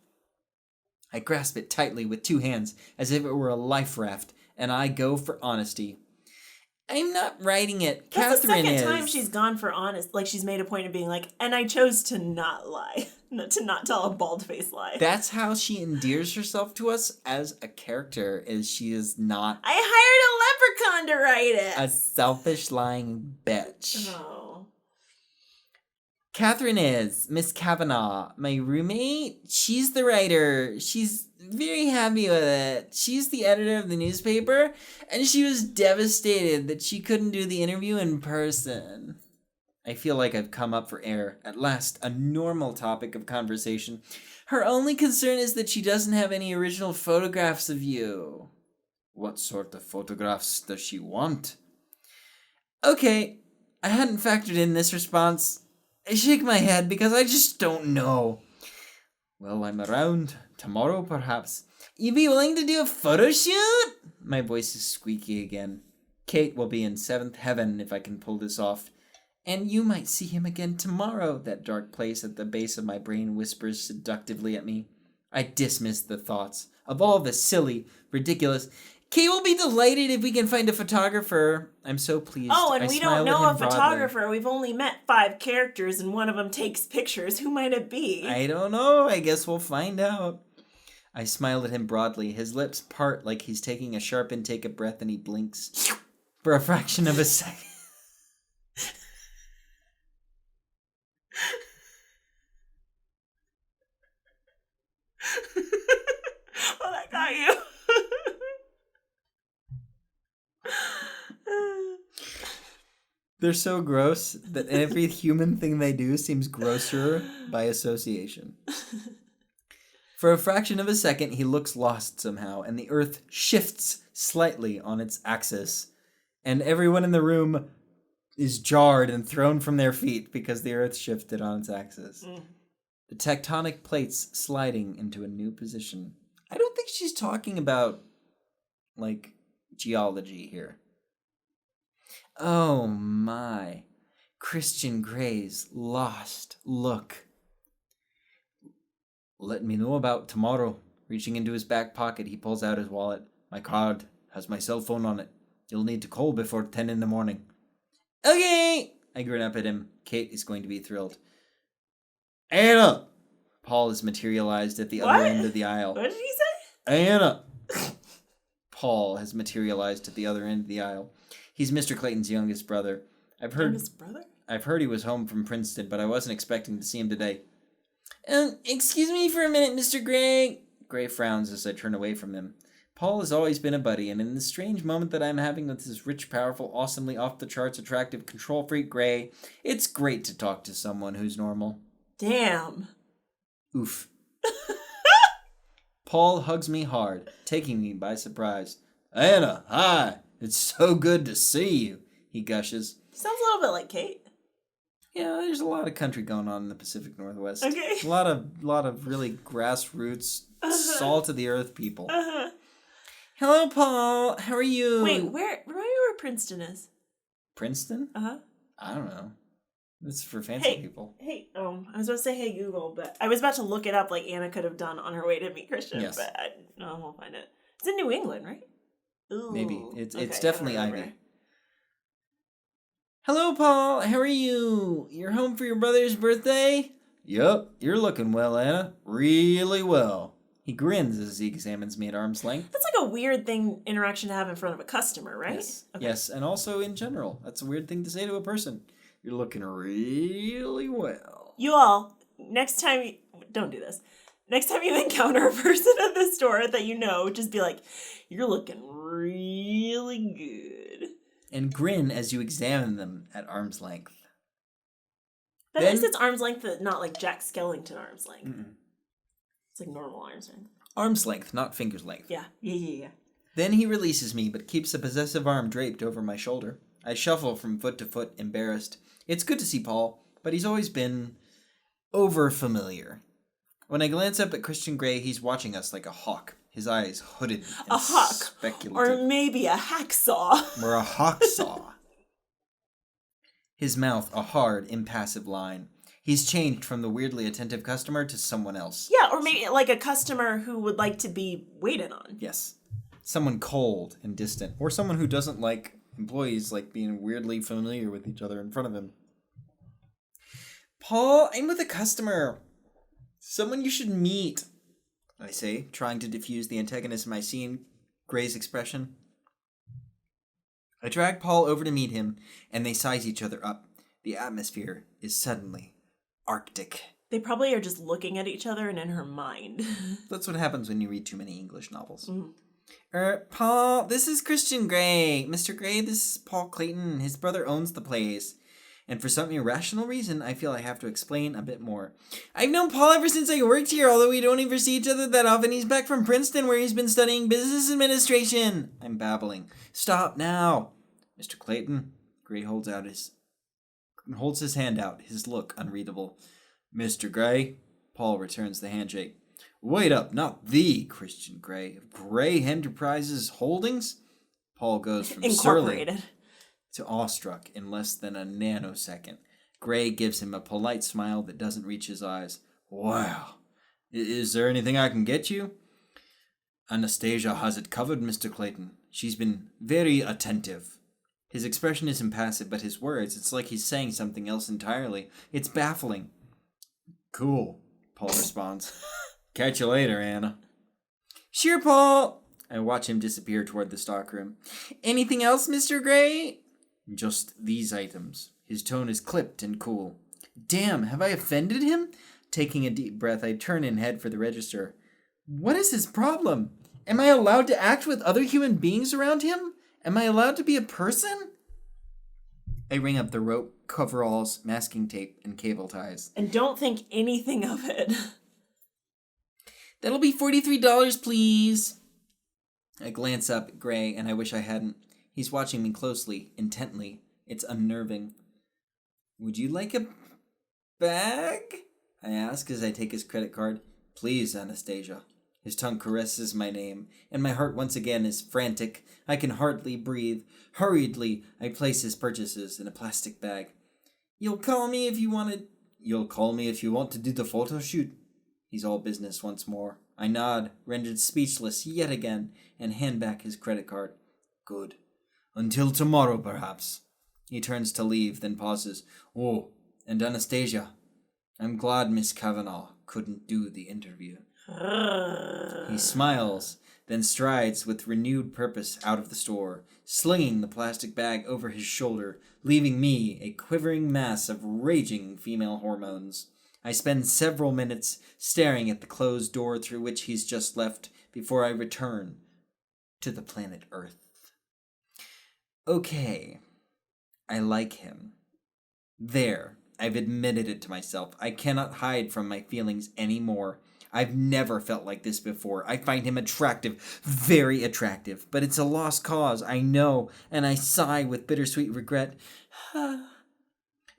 I grasp it tightly with two hands, as if it were a life raft, and I go for honesty. I'm not writing it. That's Catherine the is. second time she's gone for honest. Like, she's made a point of being like, and I chose to not lie. To not tell a bald-faced lie. That's how she endears herself to us as a character, is she is not... I hired a leprechaun to write it! a selfish, lying bitch. Oh. Catherine is Miss Kavanaugh, my roommate. She's the writer. She's very happy with it. She's the editor of the newspaper, and she was devastated that she couldn't do the interview in person. I feel like I've come up for air. At last, a normal topic of conversation. Her only concern is that she doesn't have any original photographs of you. What sort of photographs does she want? Okay, I hadn't factored in this response. I shake my head because I just don't know. Well, I'm around. Tomorrow, perhaps. You'd be willing to do a photo shoot? My voice is squeaky again. Kate will be in seventh heaven if I can pull this off. And you might see him again tomorrow, that dark place at the base of my brain whispers seductively at me. I dismiss the thoughts of all the silly, ridiculous... Kate will be delighted if we can find a photographer. I'm so pleased. Oh, and I we smile don't at know him a photographer. We've only met 5 characters, and one of them takes pictures. Who might it be? I don't know. I guess we'll find out. I smile at him broadly. His lips part like he's taking a sharp intake of breath, and he blinks. For a fraction of a second. Oh, that got you. They're so gross that every human thing they do seems grosser by association. For a fraction of a second, he looks lost somehow, and the earth shifts slightly on its axis, and everyone in the room is jarred and thrown from their feet because the earth shifted on its axis. The tectonic plates sliding into a new position. I don't think she's talking about, like, geology here. Oh my. Christian Grey's lost look. Let me know about tomorrow. Reaching into his back pocket, he pulls out his wallet. My card has my cell phone on it. You'll need to call before 10 in the morning. Okay! I grin up at him. Kate is going to be thrilled. Anna! Paul is materialized at the other end of the aisle. What did he say? Anna! Paul has materialized at the other end of the aisle. He's Mr. Clayton's youngest brother. I've heard he was home from Princeton, but I wasn't expecting to see him today. Excuse me for a minute, Mr. Gray. Gray frowns as I turn away from him. Paul has always been a buddy, and in the strange moment that I'm having with this rich, powerful, awesomely off-the-charts, attractive, control freak Gray, it's great to talk to someone who's normal. Damn. Oof. Paul hugs me hard, taking me by surprise. Anna, hi. It's so good to see you, he gushes. Sounds a little bit like Kate. Yeah, there's a lot of country going on in the Pacific Northwest. Okay. A lot of really grassroots, salt of the earth people. Hello, Paul. How are you? Wait, remind me where Princeton is. Princeton? Uh-huh. I don't know. It's for fancy people. Hey, I was about to say hey Google, but I was about to look it up like Anna could have done on her way to meet Christian, Yes. but I won't find it. It's in New England, right? Ooh. Maybe. It's Okay, definitely I don't Ivy. remember. Hello, Paul. How are you? You're home for your brother's birthday? Yup. You're looking well, Anna. Really well. He grins as he examines me at arm's length. That's like a weird interaction to have in front of a customer, right? Yes. Okay. Yes, and also in general. That's a weird thing to say to a person. You're looking really well. You all, next time, don't do this. Next time you encounter a person at the store that you know, just be like, you're looking really good. And grin as you examine them at arm's length. But at least it's arm's length, not like Jack Skellington arm's length. Mm-mm. It's like normal arm's length. Arm's length, not finger's length. Yeah. Then he releases me, but keeps a possessive arm draped over my shoulder. I shuffle from foot to foot, embarrassed. It's good to see Paul, but he's always been over-familiar. When I glance up at Christian Grey, he's watching us like a hawk, his eyes hooded and A hawk. speculative. Or maybe a hacksaw. Or a hawksaw. His mouth a hard, impassive line. He's changed from the weirdly attentive customer to someone else. Yeah, or maybe like a customer who would like to be waited on. Yes. Someone cold and distant. Or someone who doesn't like employees like being weirdly familiar with each other in front of him. Paul, I'm with a customer. Someone you should meet, I say, trying to diffuse the antagonism I see in Gray's expression. I drag Paul over to meet him, and they size each other up. The atmosphere is suddenly arctic. They probably are just looking at each other and in her mind. That's what happens when you read too many English novels. Mm. Paul, this is Christian Grey. Mr. Grey, this is Paul Clayton. His brother owns the place. And for some irrational reason, I feel I have to explain a bit more. I've known Paul ever since I worked here, although we don't ever see each other that often. He's back from Princeton, where he's been studying business administration. I'm babbling. Stop now. Mr. Clayton. Grey holds his hand out, his look unreadable. Mr. Grey. Paul returns the handshake. Wait up, not the Christian Grey. Grey Enterprises Holdings? Paul goes from surly to awestruck in less than a nanosecond. Grey gives him a polite smile that doesn't reach his eyes. Wow. Is there anything I can get you? Anastasia has it covered, Mr. Clayton. She's been very attentive. His expression is impassive, but his words, it's like he's saying something else entirely. It's baffling. Cool, Paul responds. Catch you later, Anna. Sure, Paul. I watch him disappear toward the stockroom. Anything else, Mr. Grey? Just these items. His tone is clipped and cool. Damn, have I offended him? Taking a deep breath, I turn and head for the register. What is his problem? Am I allowed to act with other human beings around him? Am I allowed to be a person? I ring up the rope, coveralls, masking tape, and cable ties. And don't think anything of it. That'll be $43, please. I glance up at Grey, and I wish I hadn't. He's watching me closely, intently. It's unnerving. Would you like a bag? I ask as I take his credit card. Please, Anastasia. His tongue caresses my name, and my heart once again is frantic. I can hardly breathe. Hurriedly, I place his purchases in a plastic bag. You'll call me if you want to do the photo shoot. He's all business once more. I nod, rendered speechless yet again, and hand back his credit card. Good. Until tomorrow, perhaps. He turns to leave, then pauses. Oh, and Anastasia. I'm glad Miss Kavanagh couldn't do the interview. He smiles, then strides with renewed purpose out of the store, slinging the plastic bag over his shoulder, leaving me a quivering mass of raging female hormones. I spend several minutes staring at the closed door through which he's just left before I return to the planet Earth. Okay, I like him. There, I've admitted it to myself. I cannot hide from my feelings anymore. I've never felt like this before. I find him attractive, very attractive, but it's a lost cause, I know, and I sigh with bittersweet regret.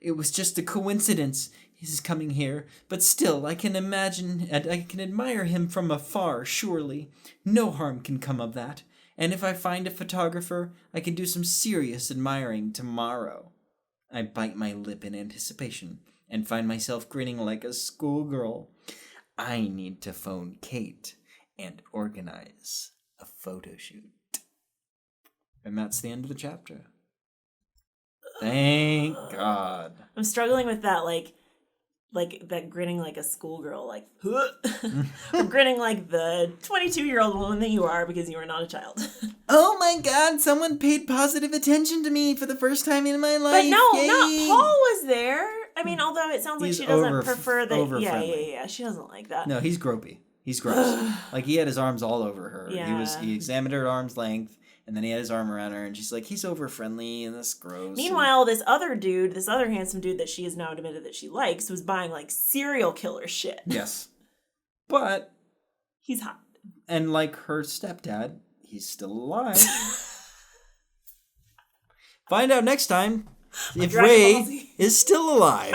It was just a coincidence, his coming here, but still I can imagine and I can admire him from afar, surely. No harm can come of that. And if I find a photographer, I can do some serious admiring tomorrow. I bite my lip in anticipation and find myself grinning like a schoolgirl. I need to phone Kate and organize a photo shoot. And that's the end of the chapter. Thank God. I'm struggling with that, like that grinning like a schoolgirl, like, or grinning like the 22-year-old woman that you are because you are not a child. Oh my God, someone paid positive attention to me for the first time in my life. But no, Yay. not Paul was there. I mean, although it sounds like He's she doesn't prefer that. Yeah. She doesn't like that. No, he's gropey. He's gross. Like, he had his arms all over her. Yeah. He examined her at arm's length, and then he had his arm around her, and she's like, he's over friendly, and that's gross. Meanwhile, this other handsome dude that she has now admitted that she likes, was buying like serial killer shit. Yes. But he's hot. And like her stepdad, he's still alive. Find out next time if Ray is still alive.